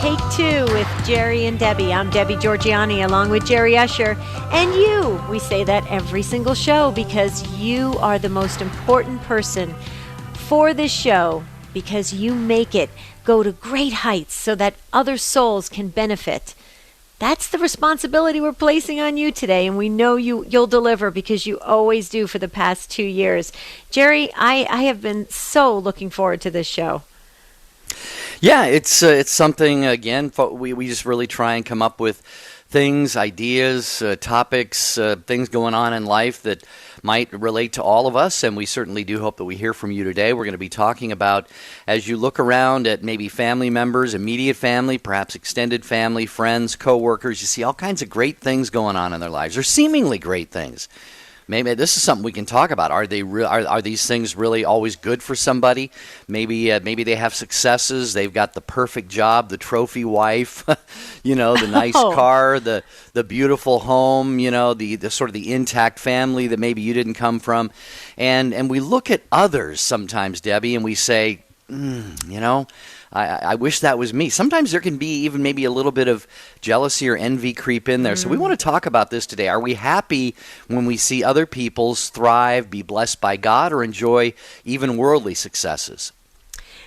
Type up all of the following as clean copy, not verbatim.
Take Two with Jerry and Debbie. I'm Debbie Georgiani along with Jerry Usher. And you, we say that every single show because you are the most important person for this show because you make it go to great heights so that other souls can benefit. That's the responsibility we're placing on you today, and we know you'll deliver because you always do for the past 2 years. Jerry, I have been so looking forward to this show. Yeah, it's something, again, we just really try and come up with things, ideas, topics, things going on in life that might relate to all of us, and we certainly do hope that we hear from you today. We're going to be talking about, as you look around at maybe family members, immediate family, perhaps extended family, friends, coworkers, you see all kinds of great things going on in their lives, or seemingly great things. Maybe this is something we can talk about. Are these things really always good for somebody? Maybe they have successes. They've got the perfect job, the trophy wife, the nice car, the beautiful home, the sort of the intact family that maybe you didn't come from. And we look at others sometimes, Debbie, and we say, I wish that was me. Sometimes there can be even maybe a little bit of jealousy or envy creep in there. So we want to talk about this today. Are we happy when we see other people's thrive, be blessed by God, or enjoy even worldly successes?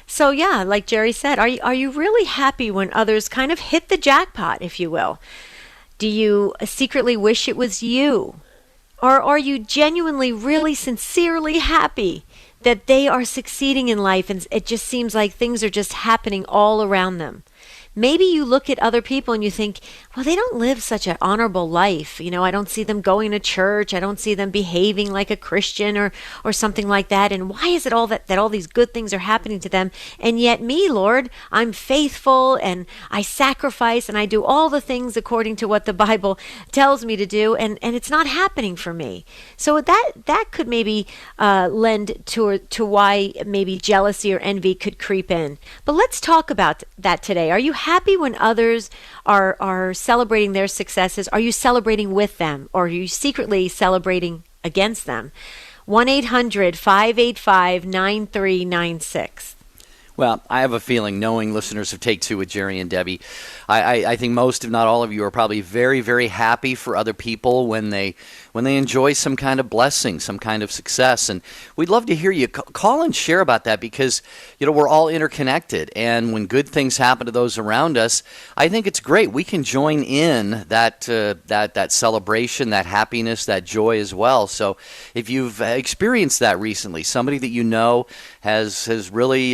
So yeah, like Jerry said, are you really happy when others kind of hit the jackpot, if you will? Do you secretly wish it was you? Or are you genuinely, really, sincerely happy that they are succeeding in life and it just seems like things are just happening all around them? Maybe you look at other people and you think, well, they don't live such an honorable life. I don't see them going to church. I don't see them behaving like a Christian or something like that. And why is it all that all these good things are happening to them? And yet me, Lord, I'm faithful and I sacrifice and I do all the things according to what the Bible tells me to do. And it's not happening for me. So that could maybe lend to why maybe jealousy or envy could creep in. But let's talk about that today. Are you happy when others are celebrating their successes? Are you celebrating with them, or are you secretly celebrating against them? 1-800-585-9396. Well, I have a feeling, knowing listeners of Take Two with Jerry and Debbie, I think most, if not all of you, are probably very, very happy for other people when they enjoy some kind of blessing, some kind of success. And we'd love to hear you call and share about that because, we're all interconnected. And when good things happen to those around us, I think it's great. We can join in that celebration, that happiness, that joy as well. So if you've experienced that recently, somebody that you know has really,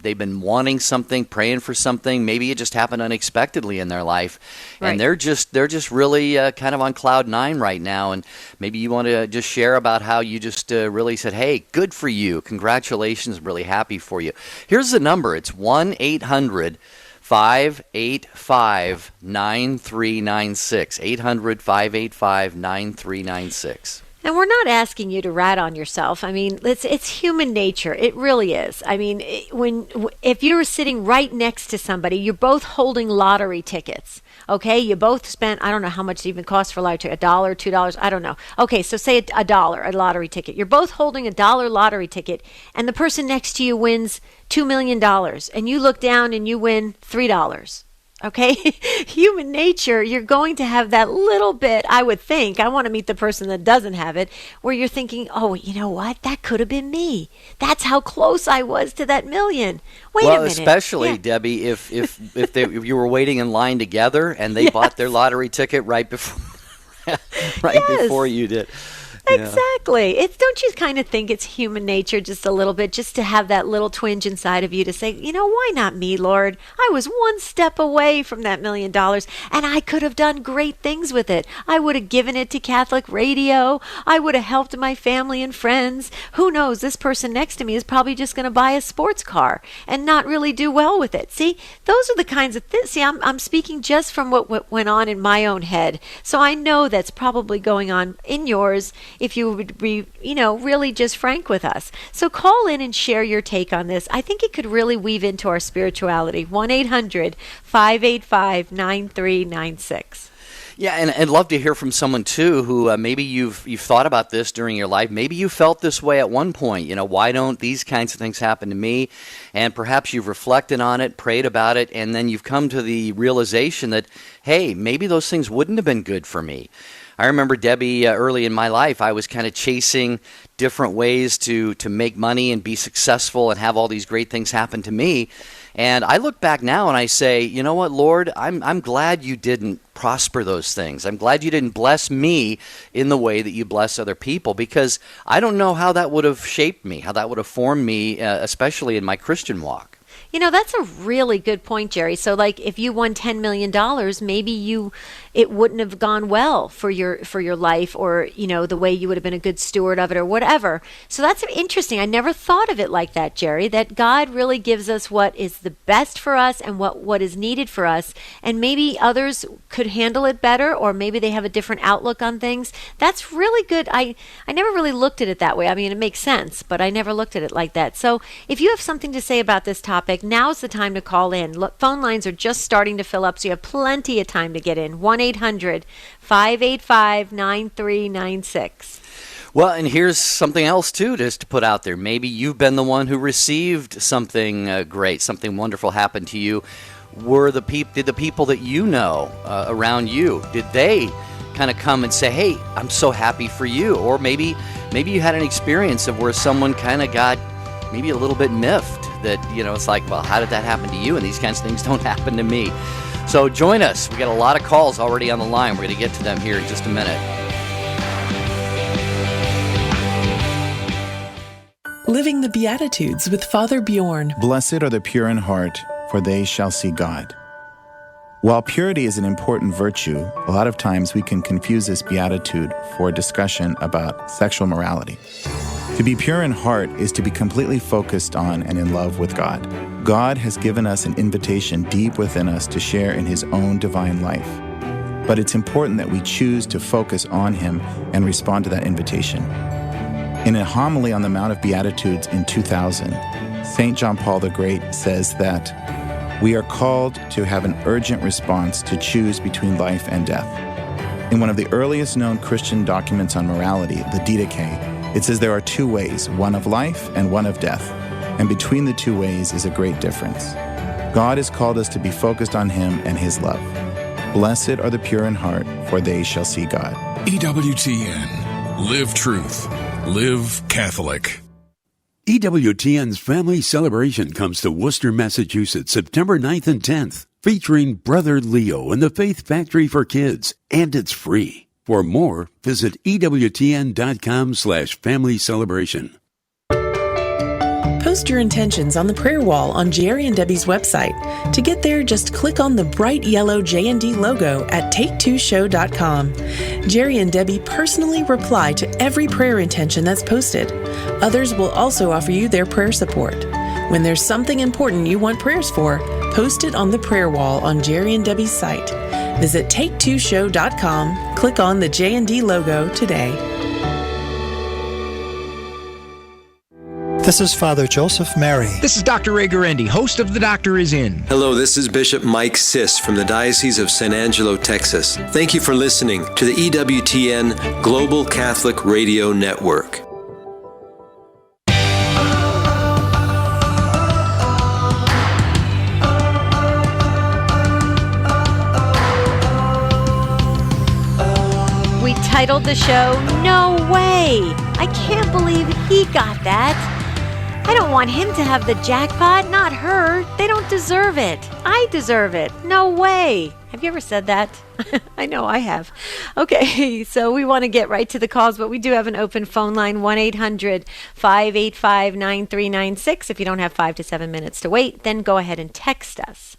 they've been wanting something, praying for something. Maybe it just happened unexpectedly in their life, and they're just really kind of on cloud nine right now. And maybe you want to just share about how you just really said, "Hey, good for you, congratulations, I'm really happy for you." Here's the number: it's 1-800-585-9396. 800-585-9396. And we're not asking you to rat on yourself. I mean, it's human nature. It really is. I mean, if you're sitting right next to somebody, you're both holding lottery tickets. Okay, you both spent, I don't know how much it even costs for a lottery ticket, $1, $2, I don't know. Okay, so say a dollar, a lottery ticket. You're both holding a dollar lottery ticket, and the person next to you wins $2 million, and you look down and you win $3. Okay, human nature, you're going to have that little bit, I would think. I want to meet the person that doesn't have it, where you're thinking, oh, you know what? That could have been me. That's how close I was to that million. Wait a minute. Well, especially, Debbie, if you were waiting in line together and they bought their lottery ticket right before before you did. Exactly. Don't you kind of think it's human nature just a little bit, just to have that little twinge inside of you to say, why not me, Lord? I was one step away from that $1 million, and I could have done great things with it. I would have given it to Catholic radio. I would have helped my family and friends. Who knows? This person next to me is probably just going to buy a sports car and not really do well with it. See, those are the kinds of things. See, I'm speaking just from what went on in my own head. So I know that's probably going on in yours, if you would be, really just frank with us. So call in and share your take on this. I think it could really weave into our spirituality. 1-800-585-9396. Yeah, and I'd love to hear from someone, too, who maybe you've thought about this during your life. Maybe you felt this way at one point. Why don't these kinds of things happen to me? And perhaps you've reflected on it, prayed about it, and then you've come to the realization that, hey, maybe those things wouldn't have been good for me. I remember, Debbie, early in my life, I was kind of chasing different ways to make money and be successful and have all these great things happen to me. And I look back now and I say, you know what, Lord, I'm glad you didn't prosper those things. I'm glad you didn't bless me in the way that you bless other people, because I don't know how that would have shaped me, how that would have formed me, especially in my Christian walk. That's a really good point, Jerry. So like if you won $10 million, maybe it wouldn't have gone well for your life, or, the way you would have been a good steward of it or whatever. So that's interesting. I never thought of it like that, Jerry, that God really gives us what is the best for us and what is needed for us. And maybe others could handle it better, or maybe they have a different outlook on things. That's really good. I never really looked at it that way. I mean, it makes sense, but I never looked at it like that. So if you have something to say about this topic, now's the time to call in. Look, phone lines are just starting to fill up, so you have plenty of time to get in. 1-800-585-9396. Well, and here's something else, too, just to put out there. Maybe you've been the one who received something great, something wonderful happened to you. Did the people that you know around you, did they kind of come and say, hey, I'm so happy for you? Or maybe you had an experience of where someone kind of got maybe a little bit miffed, that, it's like, well, how did that happen to you? And these kinds of things don't happen to me. So join us. We got a lot of calls already on the line. We're going to get to them here in just a minute. Living the Beatitudes with Father Bjorn. Blessed are the pure in heart, for they shall see God. While purity is an important virtue, a lot of times we can confuse this beatitude for a discussion about sexual morality. To be pure in heart is to be completely focused on and in love with God. God has given us an invitation deep within us to share in His own divine life. But it's important that we choose to focus on Him and respond to that invitation. In a homily on the Mount of Beatitudes in 2000, St. John Paul the Great says that we are called to have an urgent response to choose between life and death. In one of the earliest known Christian documents on morality, the Didache, it says there are two ways, one of life and one of death, and between the two ways is a great difference. God has called us to be focused on Him and His love. Blessed are the pure in heart, for they shall see God. EWTN. Live truth. Live Catholic. EWTN's Family Celebration comes to Worcester, Massachusetts, September 9th and 10th, featuring Brother Leo and the Faith Factory for Kids, and it's free. For more, visit EWTN.com/family celebration. Post your intentions on the prayer wall on Jerry and Debbie's website. To get there, just click on the bright yellow J&D logo at take2show.com. Jerry and Debbie personally reply to every prayer intention that's posted. Others will also offer you their prayer support. When there's something important you want prayers for, post it on the prayer wall on Jerry and Debbie's site. Visit take2show.com, click on the J&D logo today. This is Father Joseph Mary. This is Dr. Ray Guarendi, host of The Doctor Is In. Hello, this is Bishop Mike Siss from the Diocese of San Angelo, Texas. Thank you for listening to the EWTN Global Catholic Radio Network. We titled the show, No Way! I can't believe he got that. I don't want him to have the jackpot, not her. They don't deserve it. I deserve it. No way. Have you ever said that? I know I have. Okay, so we want to get right to the calls, but we do have an open phone line, 1-800-585-9396. If you don't have 5 to 7 minutes to wait, then go ahead and text us.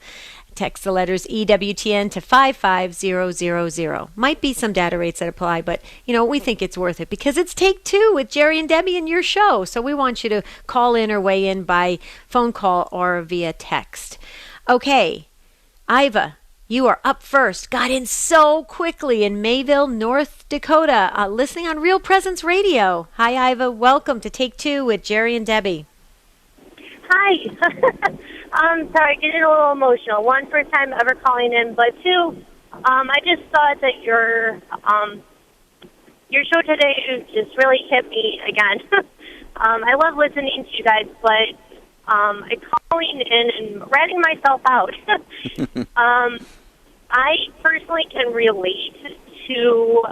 Text the letters EWTN to 55000. Might be some data rates that apply, but we think it's worth it because it's Take Two with Jerry and Debbie in your show. So we want you to call in or weigh in by phone call or via text. Okay, Iva, you are up first. Got in so quickly in Mayville, North Dakota, listening on Real Presence Radio. Hi, Iva. Welcome to Take Two with Jerry and Debbie. Hi. Sorry, getting a little emotional. One, first time ever calling in, but two, I just thought that your show today just really hit me again. I love listening to you guys, but I'm calling in and ratting myself out. I personally can relate to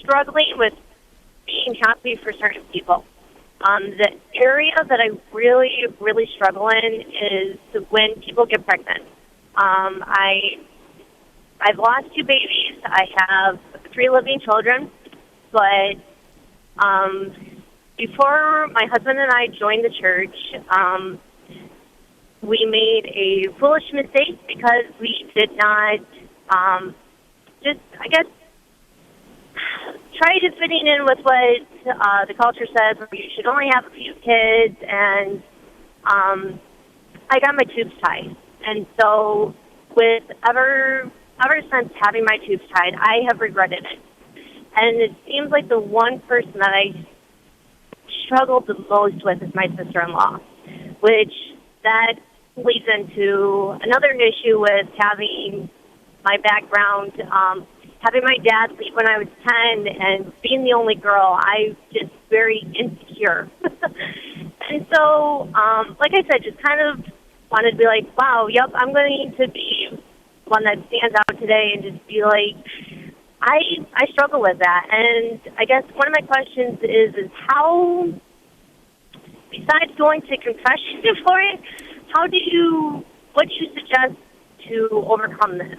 struggling with being happy for certain people. The area that I really, really struggle in is when people get pregnant. I've lost 2 babies. I have 3 living children, but before my husband and I joined the church, we made a foolish mistake because we did not try to fitting in with what the culture says. You should only have a few kids, and I got my tubes tied. And so with ever since having my tubes tied, I have regretted it. And it seems like the one person that I struggled the most with is my sister-in-law, which that leads into another issue with having my background, having my dad leave when I was 10 and being the only girl. I just very insecure. And so, like I said, just kind of wanted to be like, wow, yep, I'm going to be one that stands out today and just be like, I struggle with that. And I guess one of my questions is how, besides going to confession for it, what do you suggest to overcome this?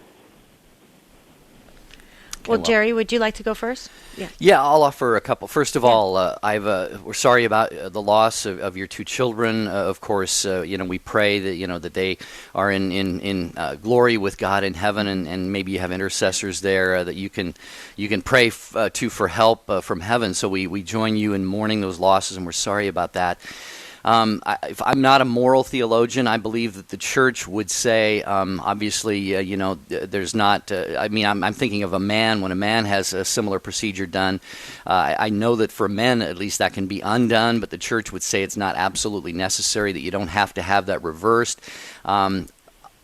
Well, Jerry, would you like to go first? Yeah, I'll offer a couple. First of all, we're sorry about the loss of your 2 children. Of course, we pray that that they are in glory with God in heaven, and maybe you have intercessors there that you can pray to for help from heaven. So we join you in mourning those losses, and we're sorry about that. If I'm not a moral theologian, I believe that the church would say, obviously, there's not. I'm thinking of a man. When a man has a similar procedure done, I know that for men, at least, that can be undone. But the church would say it's not absolutely necessary, that you don't have to have that reversed.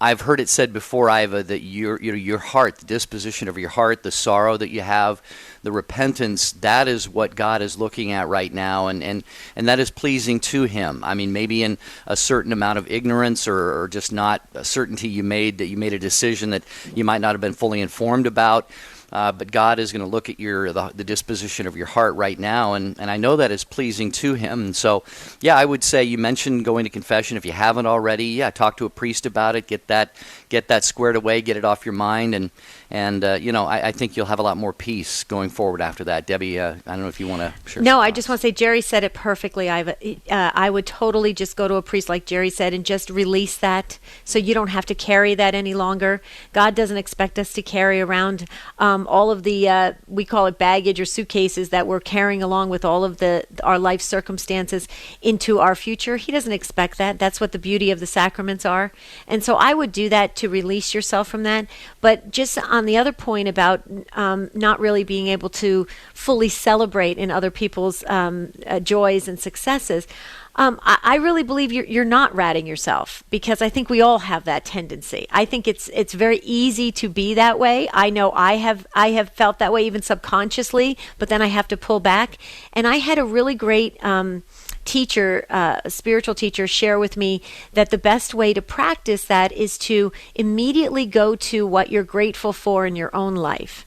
I've heard it said before, Iva, that your heart, the disposition of your heart, the sorrow that you have, the repentance, that is what God is looking at right now, and that is pleasing to Him. I mean, maybe in a certain amount of ignorance or just not a certainty you made a decision that you might not have been fully informed about. But God is going to look at the disposition of your heart right now, and I know that is pleasing to Him. And so, I would say, you mentioned going to confession. If you haven't already, talk to a priest about it. Get that squared away. Get it off your mind, and I think you'll have a lot more peace going forward after that. Debbie, I don't know if you want to share. No, I just want to say Jerry said it perfectly. I would totally just go to a priest, like Jerry said, and just release that, so you don't have to carry that any longer. God doesn't expect us to carry around all of the we call it baggage or suitcases that we're carrying along with all of our life circumstances into our future. He doesn't expect that. That's what the beauty of the sacraments are. And so I would do that to release yourself from that. But just on the other point about not really being able to fully celebrate in other people's joys and successes, I really believe you're not ratting yourself, because I think we all have that tendency. I think it's very easy to be that way. I know I have felt that way even subconsciously, but then I have to pull back. And I had a really great teacher, a spiritual teacher, share with me that the best way to practice that is to immediately go to what you're grateful for in your own life.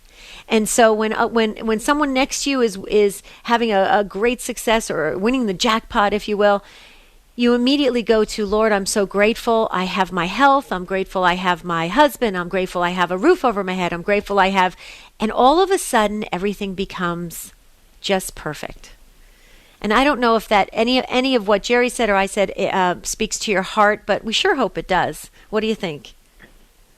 And so when someone next to you is having a great success or winning the jackpot, if you will, you immediately go to, Lord, I'm so grateful I have my health. I'm grateful I have my husband. I'm grateful I have a roof over my head. I'm grateful I have, and all of a sudden everything becomes just perfect. And I don't know if that any of what Jerry said or I said speaks to your heart, but we sure hope it does. What do you think?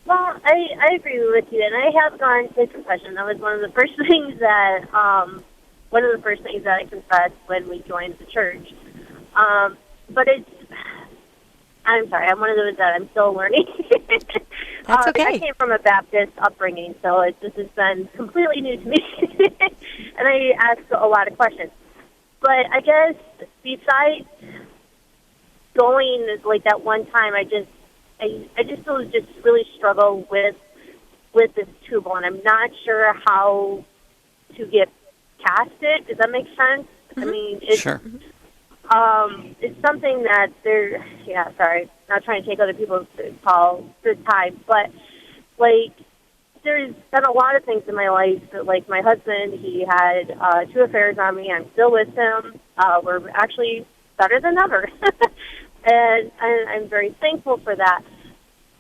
Well, I agree with you, and I have gone to confession. That was one of the first things that I confessed when we joined the church. But I'm sorry, I'm one of those that I'm still learning. That's okay. I came from a Baptist upbringing, so this has been completely new to me, and I ask a lot of questions. But I guess besides going like that one time, I just really struggle with with this tubal, and I'm not sure how to get past it. Does that make sense? I mean, it's, Sure. it's something that sorry, not trying to take other people's call this time, but, like, there's been a lot of things in my life that, like, my husband, he had 2 affairs on me. I'm still with him. We're actually better than ever. and I'm very thankful for that.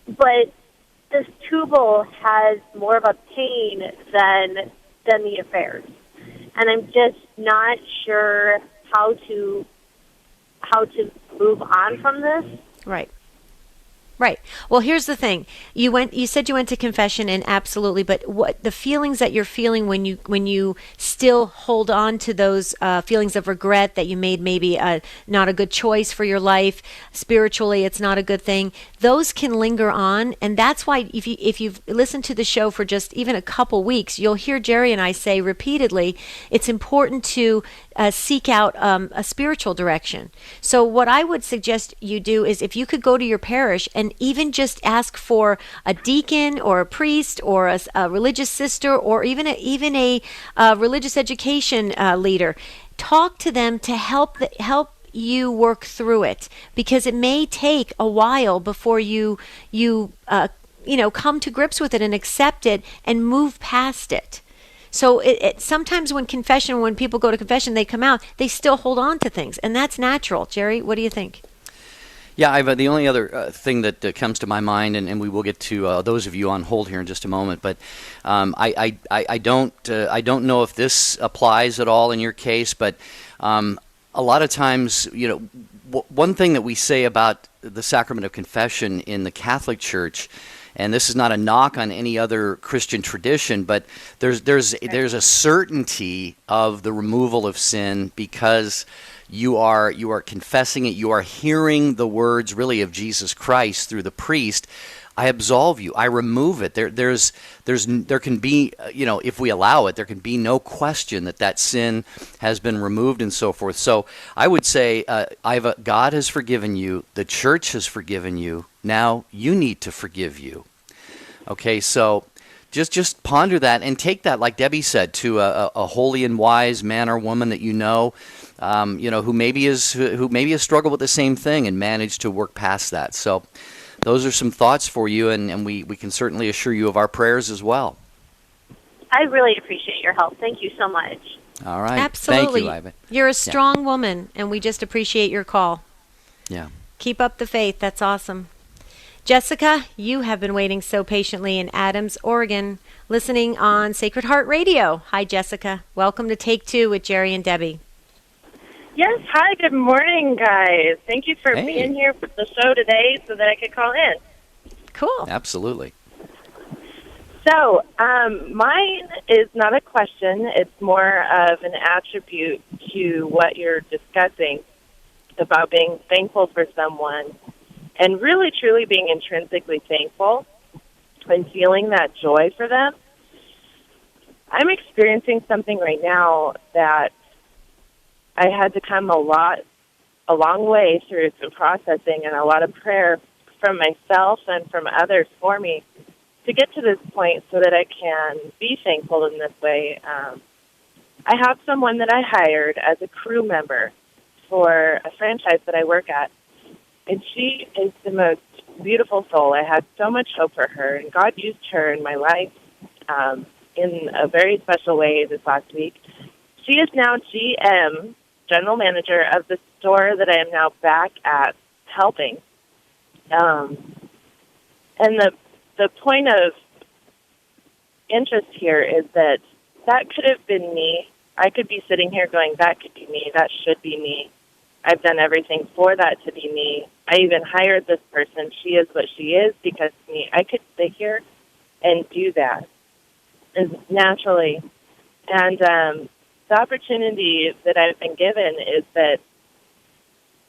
But this tubal has more of a pain than the affairs. And I'm just not sure how to move on from this. Right. Right. Well, here's the thing. You said you went to confession, and absolutely, but what the feelings that you're feeling when you still hold on to those feelings of regret that you made maybe not a good choice for your life, spiritually it's not a good thing, those can linger on. And that's why if you've listened to the show for just even a couple weeks, you'll hear Jerry and I say repeatedly, it's important to seek out a spiritual direction. So what I would suggest you do is, if you could go to your parish and even just ask for a deacon or a priest or a religious sister or even a religious education leader, talk to them to help you work through it, because it may take a while before you come to grips with it and accept it and move past it. So it sometimes when people go to confession, they come out, they still hold on to things, and that's natural. Jerry, what do you think? Yeah, the only other thing that comes to my mind, and we will get to those of you on hold here in just a moment, but I don't know if this applies at all in your case, but a lot of times, one thing that we say about the sacrament of confession in the Catholic Church, and this is not a knock on any other Christian tradition, but there's a certainty of the removal of sin because you are confessing it. You are hearing the words really of Jesus Christ through the priest. I absolve you. I remove it. There can be, if we allow it, there can be no question that sin has been removed and so forth. So I would say, God has forgiven you. The church has forgiven you. Now you need to forgive you. Okay, so just ponder that and take that, like Debbie said, to a holy and wise man or woman that who maybe has struggled with the same thing and managed to work past that. So those are some thoughts for you, and we can certainly assure you of our prayers as well. I really appreciate your help. Thank you so much. All right. Absolutely. Thank you, Ivan. You're a strong woman, and we just appreciate your call. Yeah. Keep up the faith. That's awesome. Jessica, you have been waiting so patiently in Adams, Oregon, listening on Sacred Heart Radio. Hi, Jessica. Welcome to Take Two with Jerry and Debbie. Yes, hi, good morning, guys. Thank you for being here for the show today so that I could call in. Cool. Absolutely. So, mine is not a question. It's more of an attribute to what you're discussing about being thankful for someone and really, truly being intrinsically thankful and feeling that joy for them. I'm experiencing something right now that I had to come a long way through some processing and a lot of prayer from myself and from others for me to get to this point so that I can be thankful in this way. I have someone that I hired as a crew member for a franchise that I work at, and she is the most beautiful soul. I had so much hope for her, and God used her in my life in a very special way this last week. She is now GM, general manager of the store that I am now back at helping. And the point of interest here is that could have been me. I could be sitting here going, that could be me, that should be me. I've done everything for that to be me. I even hired this person. She is what she is because of me. I could sit here and do that naturally. And the opportunity that I've been given is that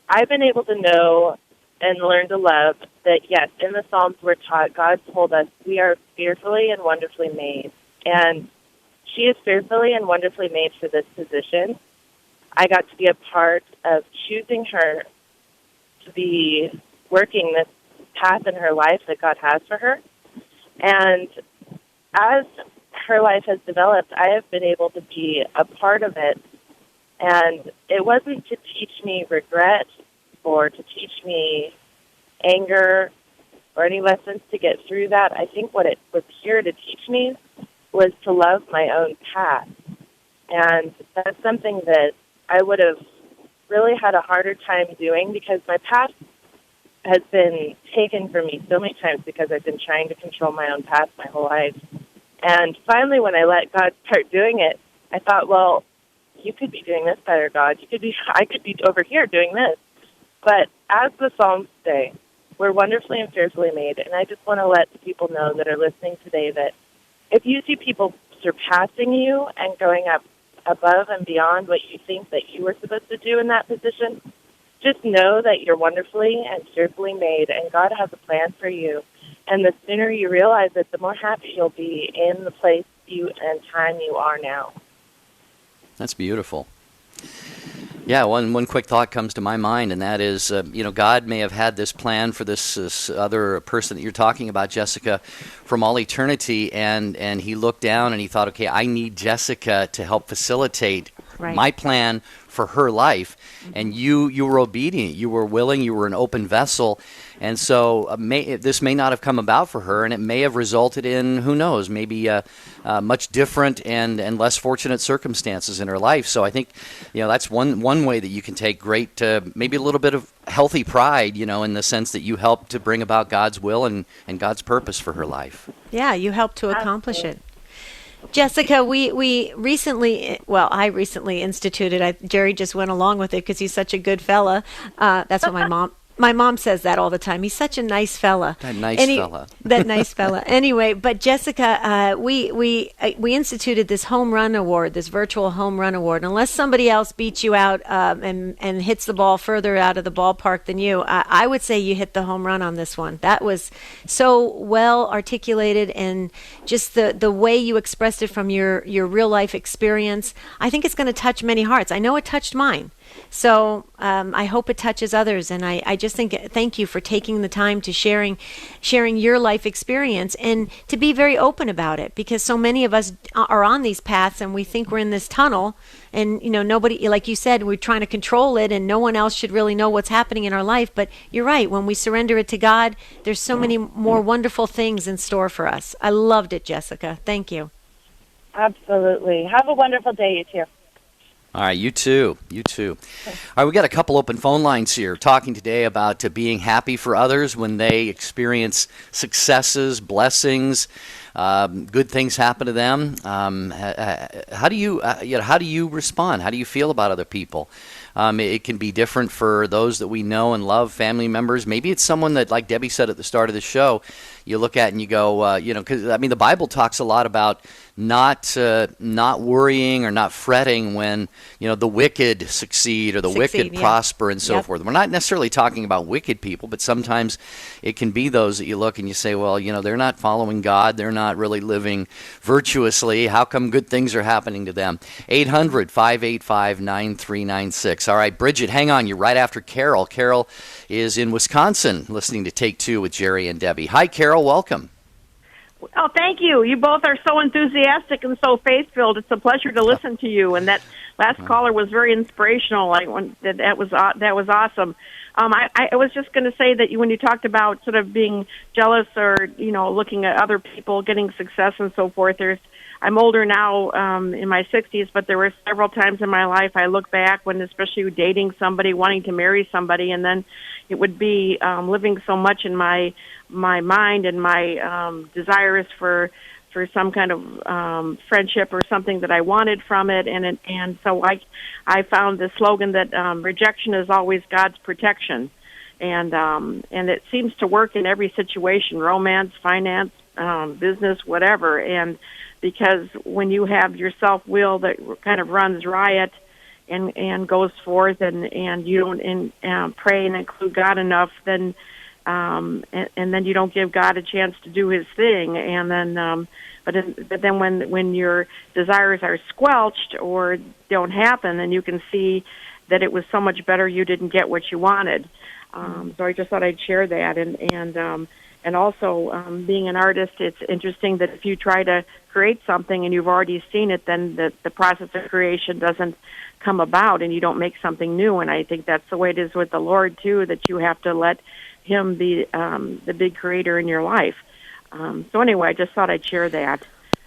I've been able to know and learn to love that, yes, in the Psalms we're taught, God told us we are fearfully and wonderfully made. And she is fearfully and wonderfully made for this position. I got to be a part of choosing her to be working this path in her life that God has for her. And as her life has developed, I have been able to be a part of it. And it wasn't to teach me regret or to teach me anger or any lessons to get through that. I think what it was here to teach me was to love my own past. And that's something that I would have really had a harder time doing because my past has been taken from me so many times because I've been trying to control my own past my whole life. And finally, when I let God start doing it, I thought, well, you could be doing this better, God. I could be over here doing this. But as the Psalms say, we're wonderfully and fearfully made. And I just want to let the people know that are listening today that if you see people surpassing you and going up above and beyond what you think that you were supposed to do in that position, just know that you're wonderfully and fearfully made, and God has a plan for you. And the sooner you realize it, the more happy you'll be in the place you and time you are now. That's beautiful. Yeah, one quick thought comes to my mind, and that is, God may have had this plan for this other person that you're talking about, Jessica, from all eternity, and he looked down and he thought, okay, I need Jessica to help facilitate my plan for her life, and you were obedient, you were willing, you were an open vessel, and so this may not have come about for her, and it may have resulted in, who knows, maybe much different and less fortunate circumstances in her life. So I think that's one way that you can take great, maybe a little bit of healthy pride, in the sense that you helped to bring about God's will and God's purpose for her life. Yeah, you helped to accomplish it. Jessica, we recently, I recently instituted, Jerry just went along with it because he's such a good fella. That's what my mom says that all the time. He's such a nice fella. That nice fella. Anyway, but Jessica, we instituted this home run award, this virtual home run award. Unless somebody else beats you out and hits the ball further out of the ballpark than you, I would say you hit the home run on this one. That was so well articulated, and just the way you expressed it from your real life experience. I think it's going to touch many hearts. I know it touched mine. So I hope it touches others, and I just thank you for taking the time to sharing your life experience and to be very open about it, because so many of us are on these paths and we think we're in this tunnel, and nobody, like you said, we're trying to control it, and no one else should really know what's happening in our life. But you're right, when we surrender it to God, there's so many more wonderful things in store for us. I loved it, Jessica. Thank you. Absolutely. Have a wonderful day, you too. All right, you too. All right, we got a couple open phone lines here talking today about being happy for others when they experience successes, blessings, good things happen to them. How do you respond? How do you feel about other people? It can be different for those that we know and love, family members. Maybe it's someone that, like Debbie said at the start of the show, you look at and you go, because the Bible talks a lot about not worrying or not fretting when the wicked succeed or the wicked prosper and so forth. We're not necessarily talking about wicked people, but sometimes it can be those that you look and you say, well, they're not following God, they're not really living virtuously. How come good things are happening to them? 800-585-9396. All right, Bridget, hang on. You're right after Carol. Carol is in Wisconsin, listening to Take Two with Jerry and Debbie. Hi, Carol. Welcome. Oh, thank you. You both are so enthusiastic and so faith-filled. It's a pleasure to listen to you. And that last caller was very inspirational. That was awesome. I was just going to say that when you talked about sort of being jealous or looking at other people getting success and so forth, I'm older now, in my 60s, but there were several times in my life I look back when, especially dating somebody, wanting to marry somebody, and then it would be living so much in my mind and my desires for some kind of friendship or something that I wanted from it, and so I found the slogan that rejection is always God's protection, and it seems to work in every situation, romance, finance, business, whatever, and because when you have your self-will that kind of runs riot and goes forth and you don't pray and include God enough, then and then you don't give God a chance to do His thing, and then but then when your desires are squelched or don't happen, then you can see that it was so much better you didn't get what you wanted. So I just thought I'd share that. And also, being an artist, it's interesting that if you try to create something and you've already seen it, then the process of creation doesn't come about and you don't make something new. And I think that's the way it is with the Lord, too, that you have to let Him be the big creator in your life. So anyway, I just thought I'd share that.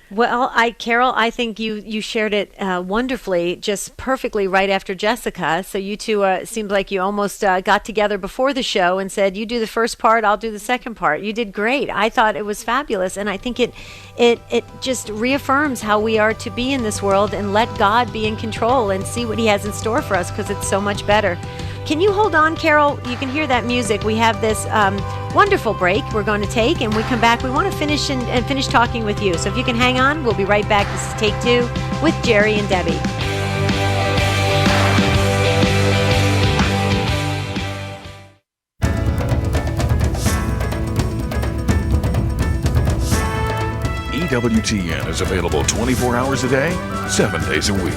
Well, Carol, I think you shared it wonderfully, just perfectly right after Jessica. So you two, it seems like you almost got together before the show and said, you do the first part, I'll do the second part. You did great. I thought it was fabulous. And I think it just reaffirms how we are to be in this world and let God be in control and see what He has in store for us, because it's so much better. Can you hold on, Carol? You can hear that music. We have this wonderful break we're going to take, and when we come back, we want to finish and finish talking with you. So if you can hang on, we'll be right back. This is Take Two with Jerry and Debbie. EWTN is available 24 hours a day, 7 days a week.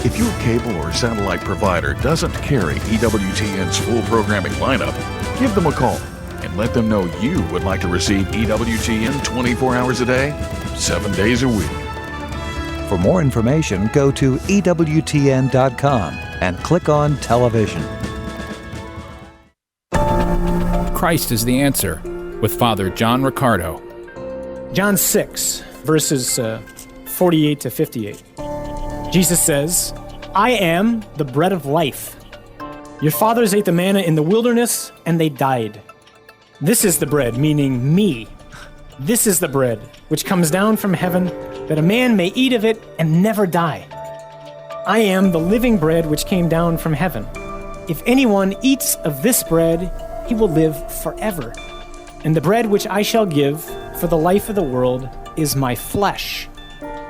If your cable or satellite provider doesn't carry EWTN's full programming lineup, give them a call and let them know you would like to receive EWTN 24 hours a day, 7 days a week. For more information, go to EWTN.com and click on Television. Christ is the answer, with Father John Riccardo. John 6, verses 48 to 58. Jesus says, I am the bread of life. Your fathers ate the manna in the wilderness, and they died. This is the bread, meaning me. This is the bread which comes down from heaven, that a man may eat of it and never die. I am the living bread which came down from heaven. If anyone eats of this bread, he will live forever. And the bread which I shall give for the life of the world is my flesh.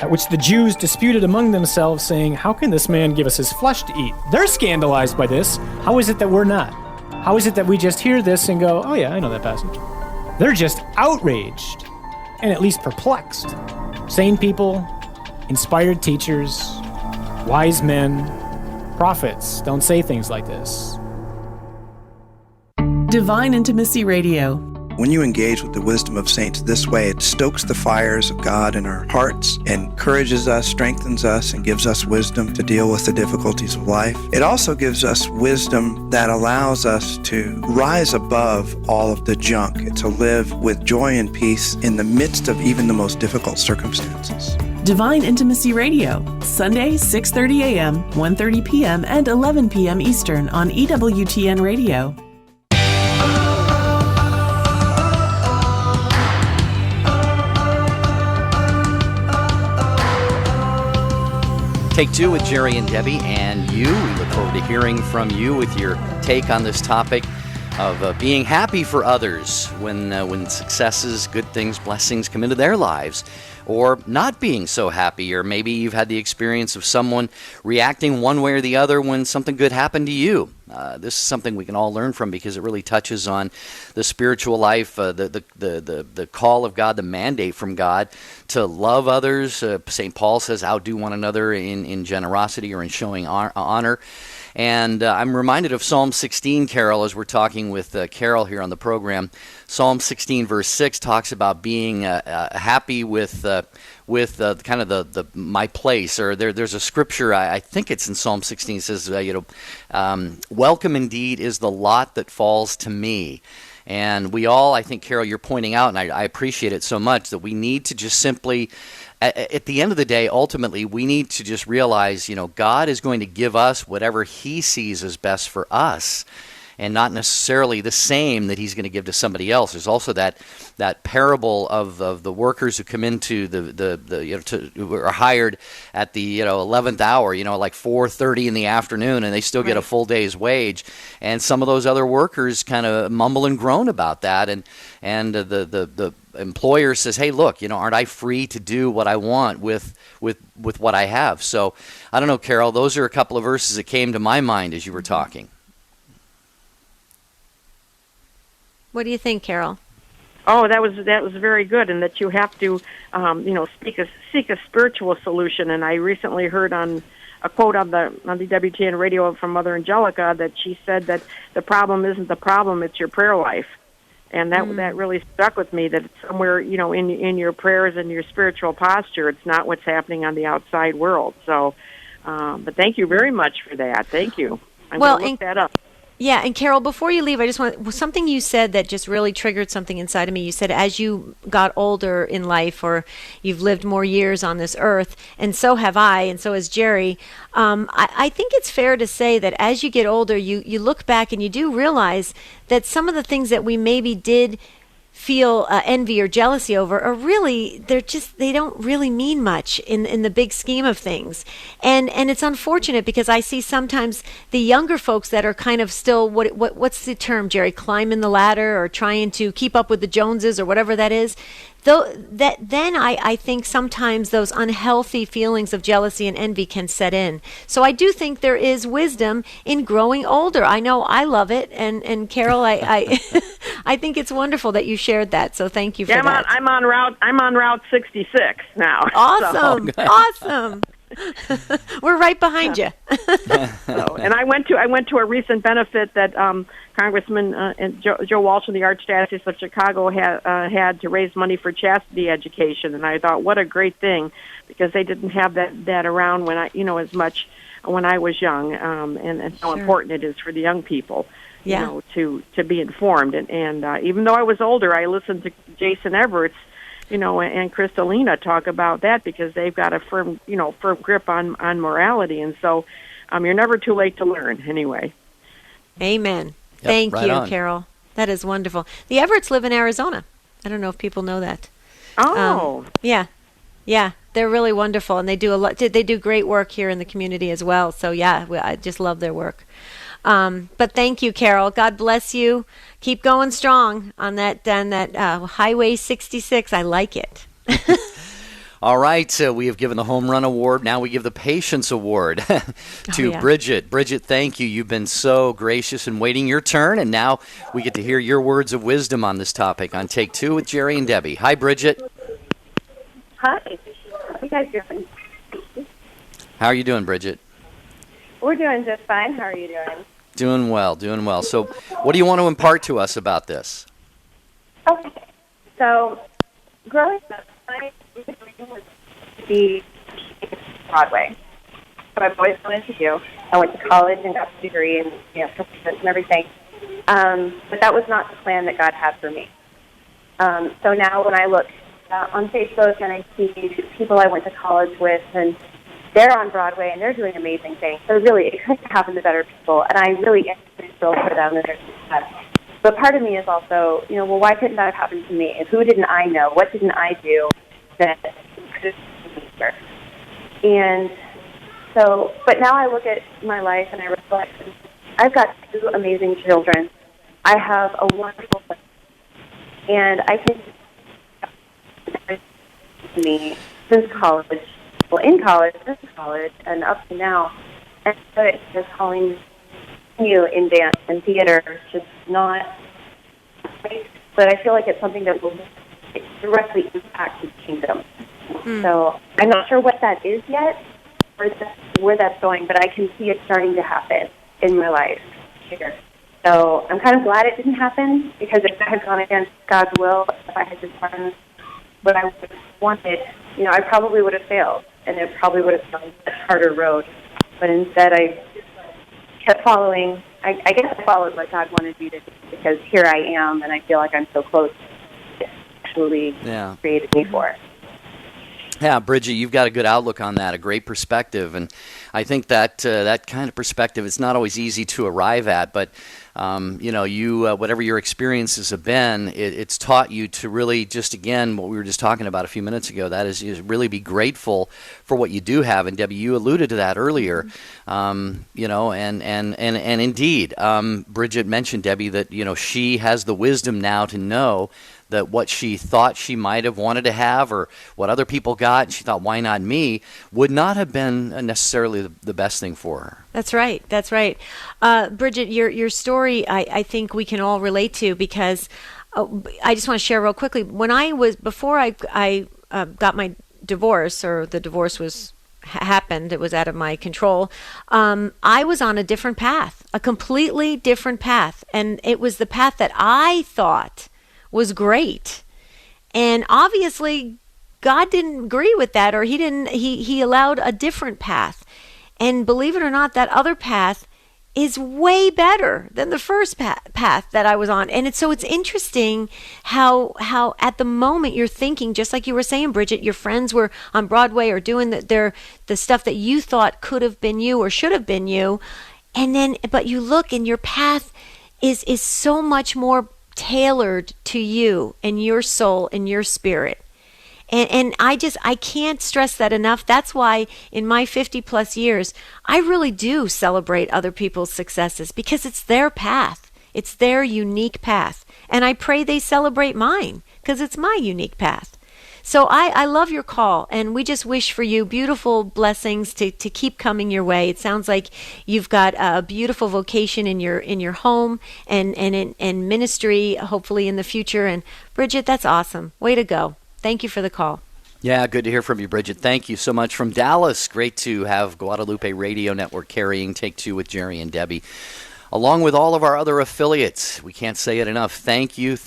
At which the Jews disputed among themselves, saying, how can this man give us his flesh to eat? They're scandalized by this. How is it that we're not? How is it that we just hear this and go, oh yeah, I know that passage? They're just outraged and at least perplexed. Sane people, inspired teachers, wise men, prophets don't say things like this. Divine Intimacy Radio. When you engage with the wisdom of saints this way, it stokes the fires of God in our hearts, encourages us, strengthens us, and gives us wisdom to deal with the difficulties of life. It also gives us wisdom that allows us to rise above all of the junk, to live with joy and peace in the midst of even the most difficult circumstances. Divine Intimacy Radio, Sunday, 6:30 a.m., 1:30 p.m., and 11 p.m. Eastern on EWTN Radio. Take Two with Jerry and Debbie and you. We look forward to hearing from you with your take on this topic of being happy for others when successes, good things, blessings come into their lives, or not being so happy, or maybe you've had the experience of someone reacting one way or the other when something good happened to you. This is something we can all learn from because it really touches on the spiritual life, the call of God, the mandate from God to love others. St. Paul says, outdo one another in generosity or in showing honor. And I'm reminded of Psalm 16, Carol, as we're talking with Carol here on the program. Psalm 16, verse 6 talks about being happy with kind of the my place. Or there's a scripture, I think it's in Psalm 16, says, welcome indeed is the lot that falls to me. And we all, I think, Carol, you're pointing out, and I appreciate it so much, that we need to just simply, at the end of the day, ultimately, we need to just realize, God is going to give us whatever He sees as best for us, and not necessarily the same that He's going to give to somebody else. There's also that parable of the workers who come into who are hired at the 11th hour, like 4:30 in the afternoon, and they still get a full day's wage. And some of those other workers kind of mumble and groan about that, and the employer says, hey, look, aren't I free to do what I want with what I have? So I don't know, Carol, those are a couple of verses that came to my mind as you were talking. What do you think, Carol? Oh, that was very good, and that you have to, seek a spiritual solution. And I recently heard on a quote on the EWTN radio from Mother Angelica that she said that the problem isn't the problem, it's your prayer life. And that really stuck with me, that it's somewhere, in your prayers and your spiritual posture. It's not what's happening on the outside world. So, but thank you very much for that. Thank you. I'm going to look that up. Yeah, and Carol, before you leave, I just want something you said that just really triggered something inside of me. You said as you got older in life, or you've lived more years on this earth, and so have I, and so has Jerry. I think it's fair to say that as you get older, you look back and you do realize that some of the things that we maybe did feel envy or jealousy over are really, they don't really mean much in the big scheme of things. And it's unfortunate because I see sometimes the younger folks that are kind of still, what's the term, Jerry, climbing the ladder or trying to keep up with the Joneses or whatever that is. Then I think sometimes those unhealthy feelings of jealousy and envy can set in. So I do think there is wisdom in growing older. I know I love it, and Carol, I I think it's wonderful that you shared that. So thank you for that. I'm on Route 66 now. Awesome, awesome. We're right behind you. And I went to a recent benefit that Congressman Joe Walsh in the Archdiocese of Chicago had to raise money for chastity education, and I thought, what a great thing, because they didn't have that around when as much when I was young, and how important it is for the young people, to be informed. And even though I was older, I listened to Jason Everett's, and Kristalina talk about that, because they've got a firm grip on morality. And so you're never too late to learn anyway. Amen. Yep, Thank right you, on. Carol. That is wonderful. The Everetts live in Arizona. I don't know if people know that. Oh. Yeah. They're really wonderful, and they do they do great work here in the community as well. So yeah, I just love their work. But thank you, Carol. God bless you. Keep going strong on that Highway 66. I like it. All right, we have given the Home Run Award. Now we give the Patience Award to Bridget. Bridget, thank you. You've been so gracious in waiting your turn, and now we get to hear your words of wisdom on this topic on Take Two with Jerry and Debbie. Hi, Bridget. Hi. How are you guys doing? How are you doing, Bridget? We're doing just fine. How are you doing? Doing well. So what do you want to impart to us about this? Okay. So, growing up, my dream was to be Broadway. What I've always wanted to do. I went to college and got a degree and professions and everything. But that was not the plan that God had for me. So now when I look on Facebook and I see people I went to college with, and they're on Broadway and they're doing amazing things. So really, it couldn't happen to better people, and I really am thrilled for them and their success. But part of me is also, well, why couldn't that have happened to me? Who didn't I know? What didn't I do that could have been? And so, but now I look at my life and I reflect. I've got two amazing children. I have a wonderful life, and I can me since college. Well, in college, since college, and up to now, and so it's just calling you in dance and theater, just not. But I feel like it's something that will directly impact the kingdom. So I'm not sure what that is yet, where that's going, but I can see it starting to happen in my life here. So I'm kind of glad it didn't happen, because if I had gone against God's will, if I had just done what I wanted, I probably would have failed, and it probably would have been a harder road. But instead, I kept following. I guess I followed what God wanted me to do, because here I am, and I feel like I'm so close to actually created me for. Yeah, Bridget, you've got a good outlook on that, a great perspective, and I think that that kind of perspective, it's not always easy to arrive at, but whatever your experiences have been, it's taught you to really just, again, what we were just talking about a few minutes ago, that is really be grateful for what you do have. And Debbie, you alluded to that earlier, and indeed, Bridget mentioned, Debbie, that she has the wisdom now to know that what she thought she might have wanted to have, or what other people got, and she thought, why not me, would not have been necessarily the best thing for her. That's right. Bridget, your story, I think we can all relate to, because I just want to share real quickly. Before I got my divorce, or the divorce was happened, it was out of my control, I was on a different path, a completely different path. And it was the path that I thought was great. And obviously, God didn't agree with that, or he allowed a different path. And believe it or not, that other path is way better than the first path that I was on. And it's interesting how at the moment you're thinking, just like you were saying, Bridget, your friends were on Broadway or doing the stuff that you thought could have been you or should have been you. And then, but you look and your path is so much more tailored to you and your soul and your spirit. And I can't stress that enough. That's why in my 50 plus years, I really do celebrate other people's successes, because it's their path. It's their unique path. And I pray they celebrate mine, because it's my unique path. So I love your call, and we just wish for you beautiful blessings to keep coming your way. It sounds like you've got a beautiful vocation in your home and in ministry, hopefully in the future. And Bridget, that's awesome. Way to go. Thank you for the call. Yeah, good to hear from you, Bridget. Thank you so much from Dallas. Great to have Guadalupe Radio Network carrying Take Two with Jerry and Debbie, along with all of our other affiliates. We can't say it enough. Thank you,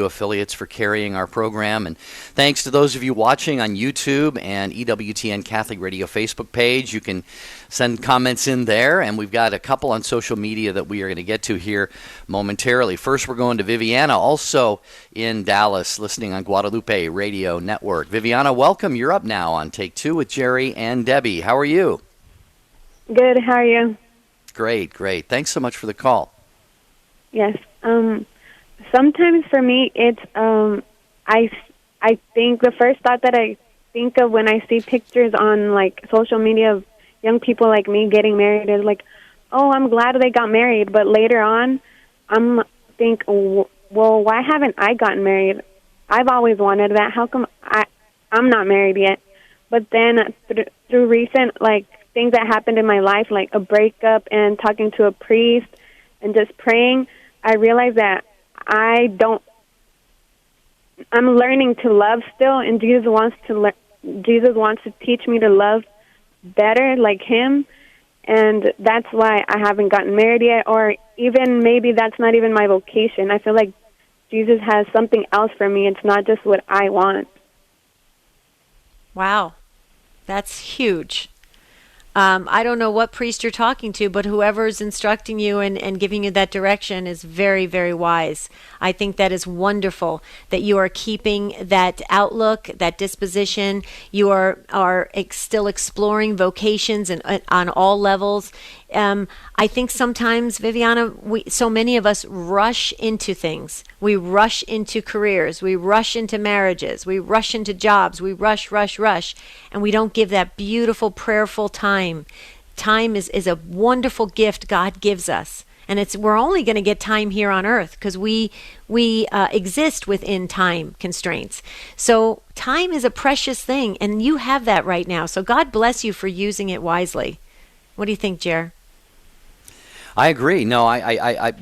affiliates, for carrying our program. And thanks to those of you watching on YouTube and EWTN Catholic Radio Facebook page. You can send comments in there, and we've got a couple on social media that we are going to get to here momentarily. First, we're going to Viviana, also in Dallas, listening on Guadalupe Radio Network. Viviana, welcome. You're up now on Take Two with Jerry and Debbie. How are you? Good. How are you? Great. Thanks so much for the call. Yes. Sometimes for me, it's I think the first thought that I think of when I see pictures on like social media of young people like me getting married is like, oh, I'm glad they got married. But later on, I'm think, well, why haven't I gotten married? I've always wanted that. How come I'm not married yet? But then through recent like things that happened in my life, like a breakup and talking to a priest and just praying, I realized that I'm learning to love still, and Jesus wants to teach me to love better like him, and that's why I haven't gotten married yet, or even maybe that's not even my vocation. I feel like Jesus has something else for me. It's not just what I want. Wow, that's huge. I don't know what priest you're talking to, but whoever's instructing you and giving you that direction is very, very wise. I think that is wonderful that you are keeping that outlook, that disposition. You are still exploring vocations and on all levels. I think sometimes, Viviana, so many of us rush into things. We rush into careers. We rush into marriages. We rush into jobs. We rush, and we don't give that beautiful, prayerful time. Time is a wonderful gift God gives us. And we're only going to get time here on earth because we exist within time constraints. So time is a precious thing, and you have that right now. So God bless you for using it wisely. What do you think, Jer? I agree. No,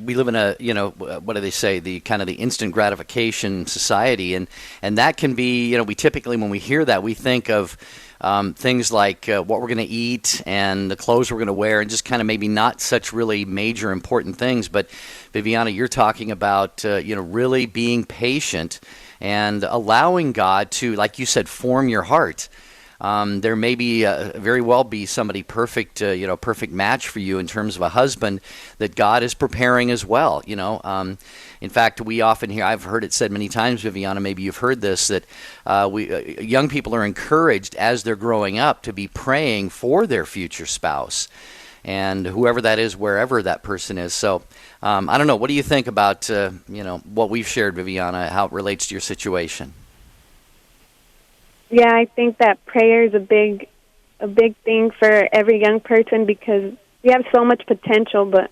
we live in a, what do they say, the kind of the instant gratification society, and that can be, we typically, when we hear that, we think of things like what we're going to eat and the clothes we're going to wear, and just kind of maybe not such really major important things. But Viviana, you're talking about really being patient and allowing God to, like you said, form your heart. There may be very well be somebody perfect match for you in terms of a husband that God is preparing as well. In fact, we often hear, I've heard it said many times, Viviana, maybe you've heard this, that young people are encouraged as they're growing up to be praying for their future spouse, and whoever that is, wherever that person is. So I don't know. What do you think about what we've shared, Viviana, how it relates to your situation? Yeah, I think that prayer is a big thing for every young person, because we have so much potential, but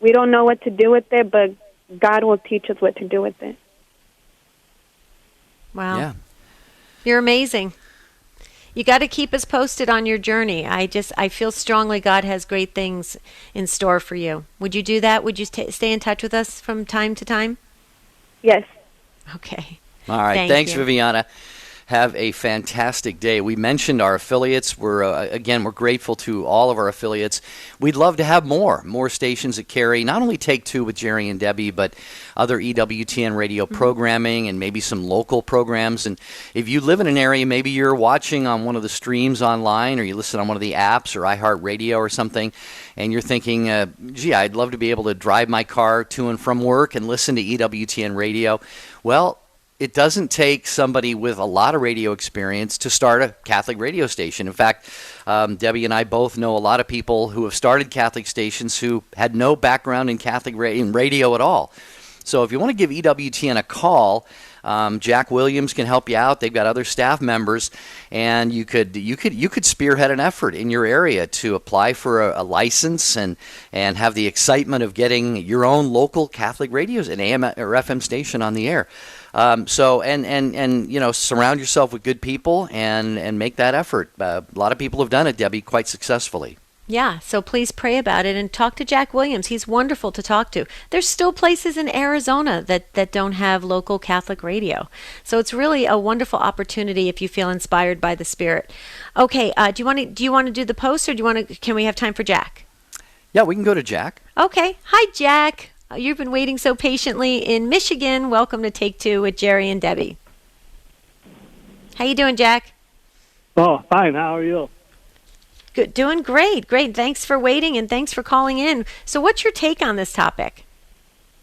we don't know what to do with it, but God will teach us what to do with it. Wow. Yeah. You're amazing. You got to keep us posted on your journey. I feel strongly God has great things in store for you. Would you do that? Would you stay in touch with us from time to time? Yes. Okay. All right. Thanks, Viviana. Have a fantastic day. We mentioned our affiliates. We're grateful to all of our affiliates. We'd love to have more stations that carry not only Take Two with Jerry and Debbie, but other EWTN radio programming and maybe some local programs. And if you live in an area, maybe you're watching on one of the streams online, or you listen on one of the apps or iHeartRadio or something, and you're thinking, gee, I'd love to be able to drive my car to and from work and listen to EWTN radio. Well, it doesn't take somebody with a lot of radio experience to start a Catholic radio station. In fact, Debbie and I both know a lot of people who have started Catholic stations who had no background in Catholic radio at all. So if you want to give EWTN a call, Jack Williams can help you out. They've got other staff members, and you could spearhead an effort in your area to apply for a license and have the excitement of getting your own local Catholic radios, an AM or FM station on the air. Surround yourself with good people and make that effort. A lot of people have done it, Debbie, quite successfully. Yeah, so please pray about it and talk to Jack Williams. He's wonderful to talk to. There's still places in Arizona that don't have local Catholic radio. So it's really a wonderful opportunity if you feel inspired by the Spirit. Okay, do you want to do the post, or can we have time for Jack? Yeah, we can go to Jack. Okay. Hi, Jack. You've been waiting so patiently in Michigan. Welcome to Take Two with Jerry and Debbie. How you doing, Jack? Oh, fine. How are you? Good, doing great. Thanks for waiting, and thanks for calling in. So what's your take on this topic?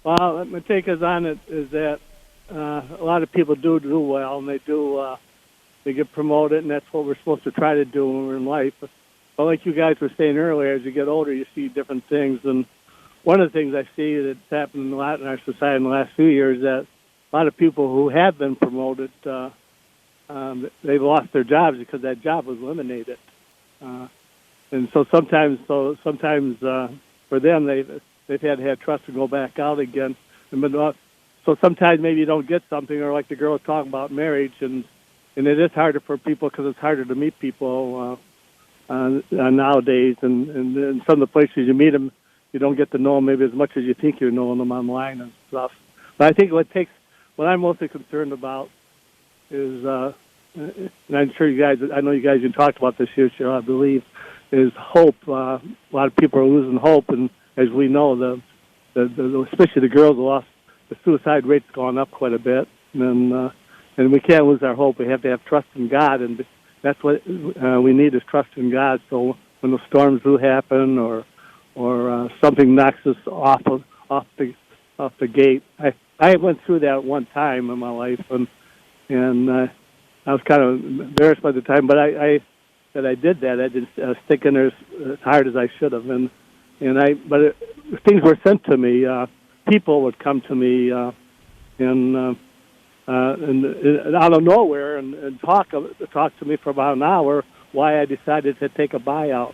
Well, my take on it is that a lot of people do well, and they get promoted, and that's what we're supposed to try to do when we're in life. But like you guys were saying earlier, as you get older, you see different things. And one of the things I see that's happened a lot in our society in the last few years is that a lot of people who have been promoted, they've lost their jobs because that job was eliminated. And so sometimes for them, they've had to have trust to go back out again. So sometimes maybe you don't get something, or like the girl was talking about marriage, and it is harder for people because it's harder to meet people nowadays. And in some of the places you meet them, you don't get to know them maybe as much as you think you're knowing them online and stuff. But I think what I'm mostly concerned about is, and I'm sure I know you guys even talked about this issue, I believe, is hope. A lot of people are losing hope, and as we know, especially the girls the suicide rate's gone up quite a bit, and we can't lose our hope. We have to have trust in God, and that's what we need is trust in God. So when the storms do happen, or something knocks us off the gate, I went through that one time in my life, and I was kind of embarrassed by the time, but I did that. I didn't stick in there as hard as I should have, but things were sent to me. People would come to me and out of nowhere and talk to me for about an hour why I decided to take a buyout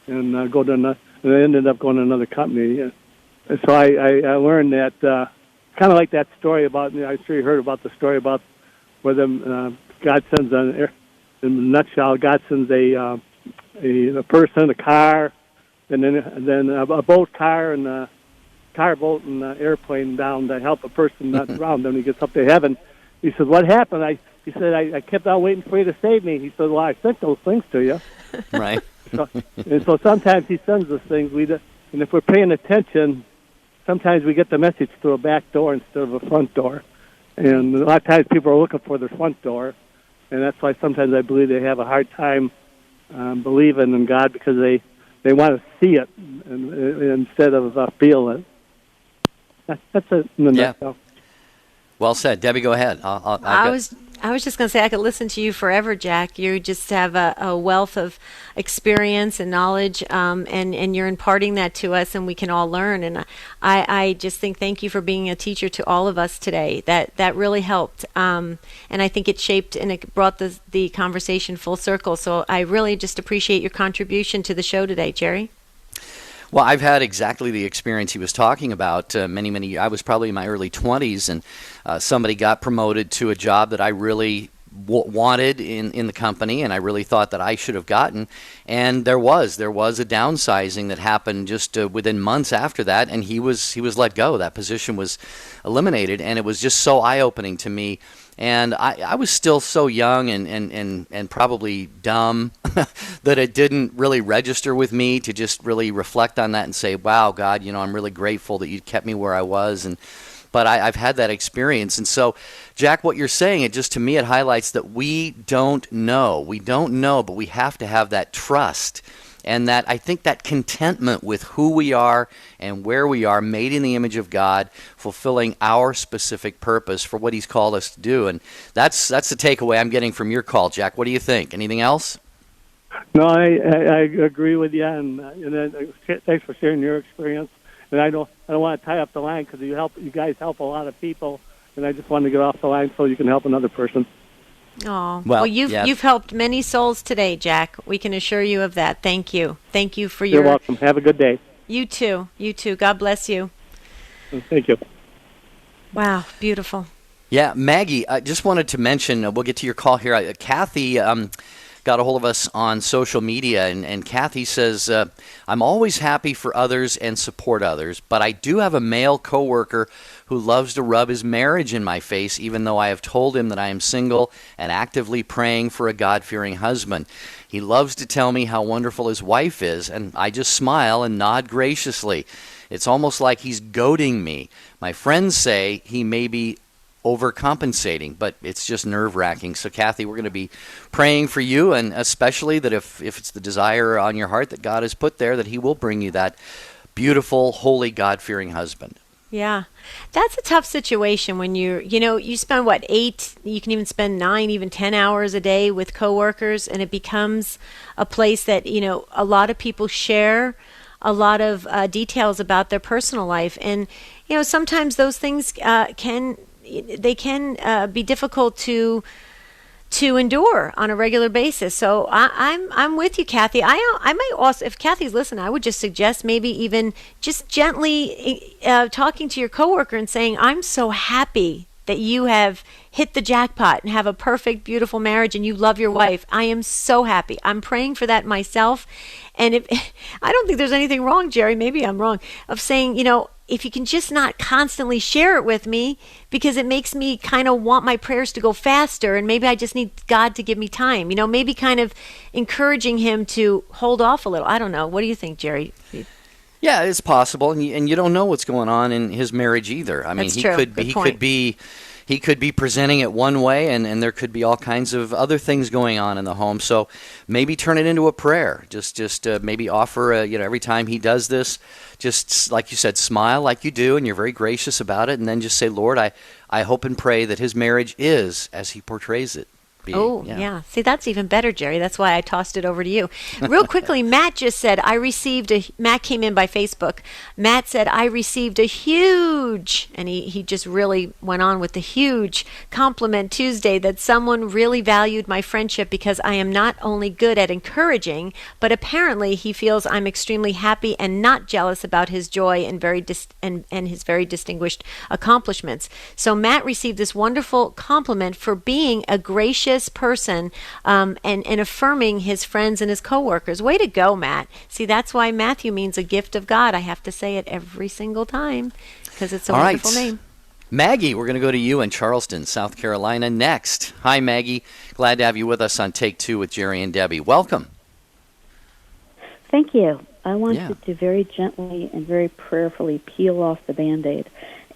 and and I ended up going to another company. And so I learned that kind of like that story about. I'm sure you heard about the story about where God sends in a nutshell, God sends a person, a car, and then a boat, car, and a car, boat, and an airplane down to help a person not drown. Then he gets up to heaven. He says, "What happened?" He said, I kept on waiting for you to save me. He said, "Well, I sent those things to you." Right. So sometimes he sends us things. And if we're paying attention, sometimes we get the message through a back door instead of a front door. And a lot of times people are looking for their front door. And that's why sometimes I believe they have a hard time believing in God, because they want to see it instead of feel it. That's it in a nutshell. Well said. Debbie, go ahead. I was just going to say I could listen to you forever, Jack. You just have a wealth of experience and knowledge, and you're imparting that to us, and we can all learn. And I just think thank you for being a teacher to all of us today. That really helped, and I think it shaped and it brought the conversation full circle. So I really just appreciate your contribution to the show today, Jerry. Well, I've had exactly the experience he was talking about. I was probably in my early 20s, and somebody got promoted to a job that I really wanted in the company, and I really thought that I should have gotten. And there was a downsizing that happened just within months after that, and he was let go. That position was eliminated, and it was just so eye-opening to me. And I was still so young and probably dumb that it didn't really register with me to just really reflect on that and say, wow, God, I'm really grateful that you kept me where I was. But I've had that experience. And so, Jack, what you're saying, to me, it highlights that we don't know. We don't know, but we have to have that trust. And that I think that contentment with who we are and where we are, made in the image of God, fulfilling our specific purpose for what He's called us to do. And that's the takeaway I'm getting from your call, Jack. What do you think? Anything else? No, I agree with you, and thanks for sharing your experience. And I don't want to tie up the line because you guys help a lot of people, and I just wanted to get off the line so you can help another person. Oh, well, you've helped many souls today, Jack. We can assure you of that. Thank you. Thank you for You're welcome. Have a good day. You too. You too. God bless you. Thank you. Wow, beautiful. Yeah, Maggie, I just wanted to mention, we'll get to your call here. Kathy got a hold of us on social media, and Kathy says, I'm always happy for others and support others, but I do have a male coworker who loves to rub his marriage in my face, even though I have told him that I am single and actively praying for a God-fearing husband. He loves to tell me how wonderful his wife is, and I just smile and nod graciously. It's almost like he's goading me. My friends say he may be overcompensating, but it's just nerve-wracking. So, Kathy, we're going to be praying for you, and especially that if it's the desire on your heart that God has put there, that He will bring you that beautiful, holy, God-fearing husband. Yeah, that's a tough situation when you spend 8, you can even spend 9, even 10 hours a day with coworkers, and it becomes a place that, a lot of people share a lot of details about their personal life. And, sometimes those things can be difficult to endure on a regular basis. So I'm with you, Kathy. I might also, if Kathy's listening, I would just suggest maybe even just gently talking to your coworker and saying, I'm so happy that you have hit the jackpot and have a perfect, beautiful marriage and you love your wife. I am so happy. I'm praying for that myself. And I don't think there's anything wrong, Jerry, maybe I'm wrong, of saying, if you can just not constantly share it with me, because it makes me kind of want my prayers to go faster, and maybe I just need God to give me time. Maybe kind of encouraging him to hold off a little. I don't know. What do you think, Jerry? Yeah, it's possible, and you don't know what's going on in his marriage either. I mean, That's true. He could be presenting it one way, and there could be all kinds of other things going on in the home. So maybe turn it into a prayer. Just maybe offer every time he does this, just like you said, smile like you do, and you're very gracious about it, and then just say, Lord, I hope and pray that his marriage is as he portrays it. Yeah. See, that's even better, Jerry. That's why I tossed it over to you. Real quickly, Matt just said, Matt came in by Facebook. Matt said, I received a huge, and he just really went on with the huge compliment Tuesday that someone really valued my friendship because I am not only good at encouraging, but apparently he feels I'm extremely happy and not jealous about his joy and his very distinguished accomplishments. So Matt received this wonderful compliment for being a gracious person and affirming his friends and his coworkers. Way to go, Matt. See, that's why Matthew means a gift of God. I have to say it every single time because it's a wonderful name. Maggie, we're going to go to you in Charleston, South Carolina next. Hi, Maggie. Glad to have you with us on Take Two with Jerry and Debbie. Welcome. Thank you. I wanted to very gently and very prayerfully peel off the Band-Aid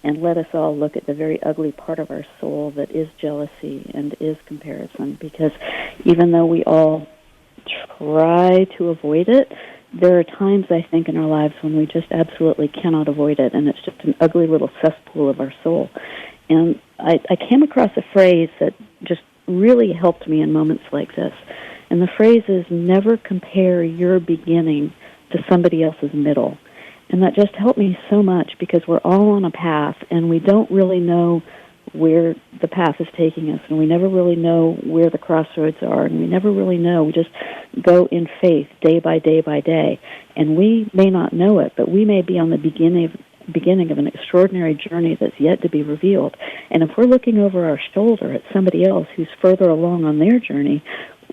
and let us all look at the very ugly part of our soul that is jealousy and is comparison. Because even though we all try to avoid it, there are times, I think, in our lives when we just absolutely cannot avoid it, and it's just an ugly little cesspool of our soul. And I came across a phrase that just really helped me in moments like this. And the phrase is, never compare your beginning to somebody else's middle. And that just helped me so much because we're all on a path and we don't really know where the path is taking us, and we never really know where the crossroads are, and we never really know. We just go in faith day by day by day. And we may not know it, but we may be on the beginning of an extraordinary journey that's yet to be revealed. And if we're looking over our shoulder at somebody else who's further along on their journey,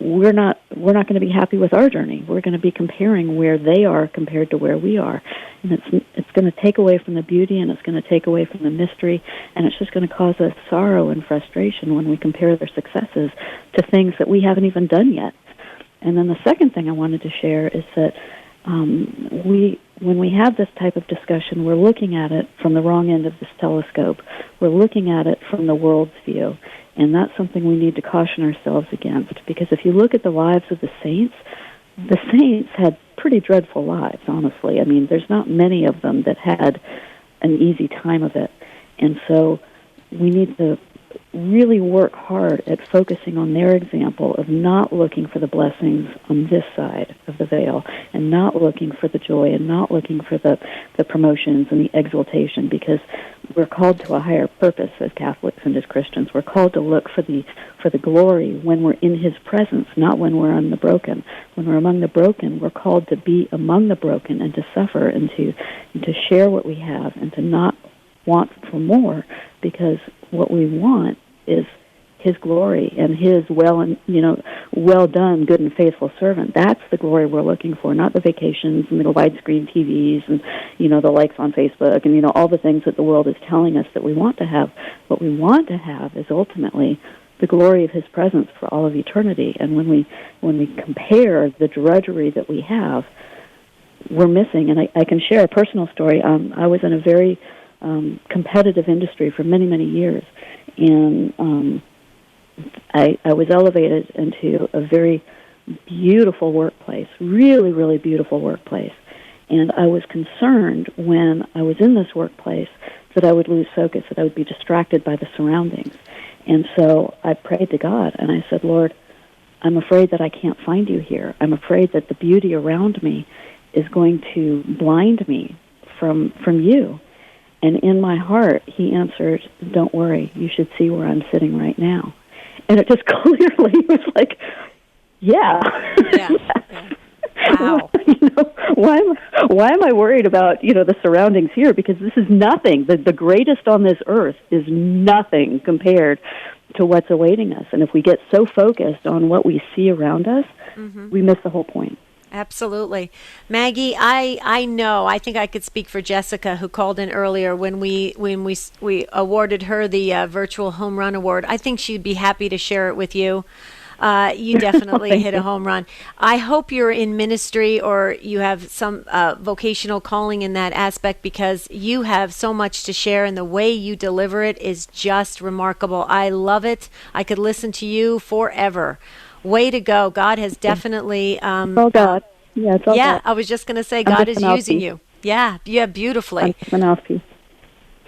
we're not going to be happy with our journey. We're going to be comparing where they are compared to where we are. And it's going to take away from the beauty, and it's going to take away from the mystery, and it's just going to cause us sorrow and frustration when we compare their successes to things that we haven't even done yet. And then the second thing I wanted to share is that when we have this type of discussion, we're looking at it from the wrong end of this telescope. We're looking at it from the world's view. And that's something we need to caution ourselves against, because if you look at the lives of the saints had pretty dreadful lives, honestly. I mean, there's not many of them that had an easy time of it. And so we need to really work hard at focusing on their example of not looking for the blessings on this side of the veil, and not looking for the joy, and not looking for the promotions and the exaltation, because we're called to a higher purpose as Catholics and as Christians. We're called to look for the glory when we're in His presence, not when we're among the broken. When we're among the broken, we're called to be among the broken and to suffer and to share what we have and to not want for more, because what we want is His glory and His well done, good and faithful servant. That's the glory we're looking for, not the vacations and the widescreen TVs and the likes on Facebook and all the things that the world is telling us that we want to have. What we want to have is ultimately the glory of His presence for all of eternity. And when we compare the drudgery that we have, we're missing. And I can share a personal story. I was in a very competitive industry for many, many years, and I was elevated into a very beautiful workplace, really, really beautiful workplace. And I was concerned when I was in this workplace that I would lose focus, that I would be distracted by the surroundings. And so I prayed to God, and I said, Lord, I'm afraid that I can't find you here. I'm afraid that the beauty around me is going to blind me from you. And in my heart, He answered, don't worry, you should see where I'm sitting right now. And it just clearly was like, yeah. Wow. Why am I worried about, the surroundings here? Because this is nothing. The greatest on this earth is nothing compared to what's awaiting us. And if we get so focused on what we see around us, we miss the whole point. Absolutely. Maggie, I think I could speak for Jessica, who called in earlier when we awarded her the virtual home run award. I think she'd be happy to share it with you. You definitely hit a home run. I hope you're in ministry or you have some vocational calling in that aspect, because you have so much to share, and the way you deliver it is just remarkable. I love it. I could listen to you forever. Way to go. God has definitely... all God. Yeah, it's all God. I was just going to say, God is using you. Yeah, beautifully.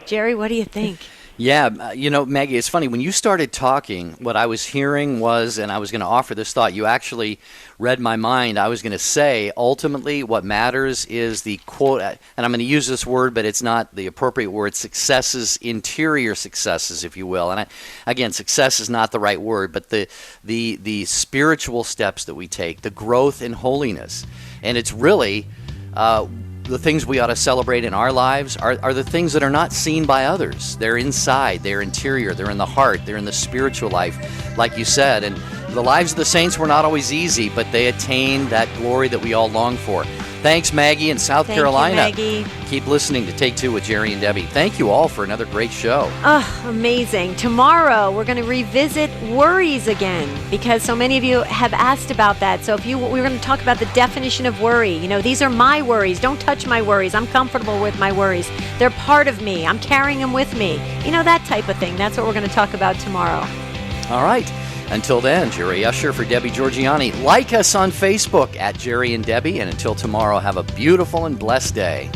Jerry, what do you think? Yeah, Maggie, it's funny. When you started talking, what I was hearing was, and I was going to offer this thought, you actually read my mind. I was going to say, ultimately, what matters is the quote, and I'm going to use this word, but it's not the appropriate word, successes, interior successes, if you will. And again, success is not the right word, but the spiritual steps that we take, the growth in holiness. And it's really... the things we ought to celebrate in our lives are the things that are not seen by others. They're inside, they're interior, they're in the heart, they're in the spiritual life, like you said. And the lives of the saints were not always easy, but they attained that glory that we all long for. Thanks, Maggie in South Carolina. Thank you, Maggie. Keep listening to Take Two with Jerry and Debbie. Thank you all for another great show. Oh, amazing. Tomorrow, we're going to revisit worries again, because so many of you have asked about that. So we're going to talk about the definition of worry. These are my worries. Don't touch my worries. I'm comfortable with my worries. They're part of me. I'm carrying them with me. That type of thing. That's what we're going to talk about tomorrow. All right. Until then, Jerry Usher for Debbie Georgianni. Like us on Facebook at Jerry and Debbie. And until tomorrow, have a beautiful and blessed day.